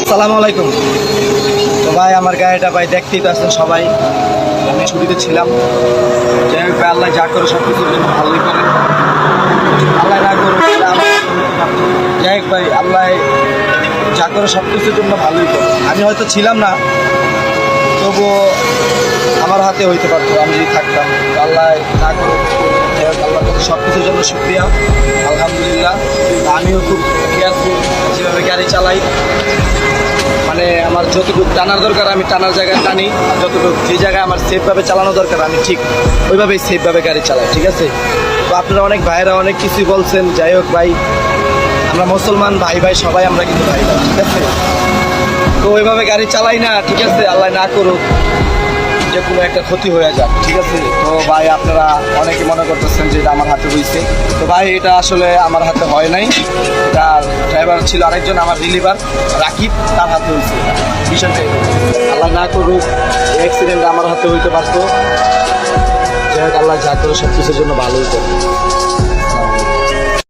আসসালামু আলাইকুম। তো ভাই আমার গাড়িটা ভাই দেখতেই তো আসছেন সবাই, আমি ছুটিতে ছিলাম। যাই হোক ভাই, আল্লাহ যা করে সব কিছুর জন্য ভালোই করে, আল্লাহ না করে যাই হোক ভাই, আল্লাহ যা করে সব কিছুর জন্য ভালোই করে। আমি হয়তো ছিলাম না, তবুও আমার হাতে হইতে পারতো আমি যদি থাকতাম। আল্লাহ না করে যাই হোক, আল্লাহর কাছে সব কিছুর জন্য শুকরিয়া, আলহামদুলিল্লাহ। আমিও খুব কেয়ারফুল যেভাবে গাড়ি চালাই, মানে আমার যতটুকু টানার দরকার আমি টানার জায়গায় টানি, আর যতটুকু যে জায়গায় আমার সেফভাবে চালানো দরকার আমি ঠিক ওইভাবেই সেফভাবে গাড়ি চালাই, ঠিক আছে? তো আপনারা অনেক ভাইরা অনেক কিছুই বলছেন, যাই হোক ভাই, আমরা মুসলমান ভাই ভাই সবাই আমরা কিন্তু ভাই ভাই, ঠিক আছে? তো ওইভাবে গাড়ি চালাই না, ঠিক আছে? আল্লাহ না করুক যে কোনো একটা ক্ষতি হয়ে যাক, ঠিক আছে? তো ভাই আপনারা অনেকে মনে করতেছেন যে এটা আমার হাতে হয়েছে, তো ভাই এটা আসলে আমার হাতে হয় নাই, এটা ড্রাইভার ছিল আরেকজন, আমার রিলিভার রাকিব, তার হাতে হয়েছে বিষয়টা। আল্লাহ না করুক অ্যাক্সিডেন্ট আমার হাতে হইতে পারতো। যাই হোক, আল্লাহ যা করে সব কিছুর জন্য ভালোই করে।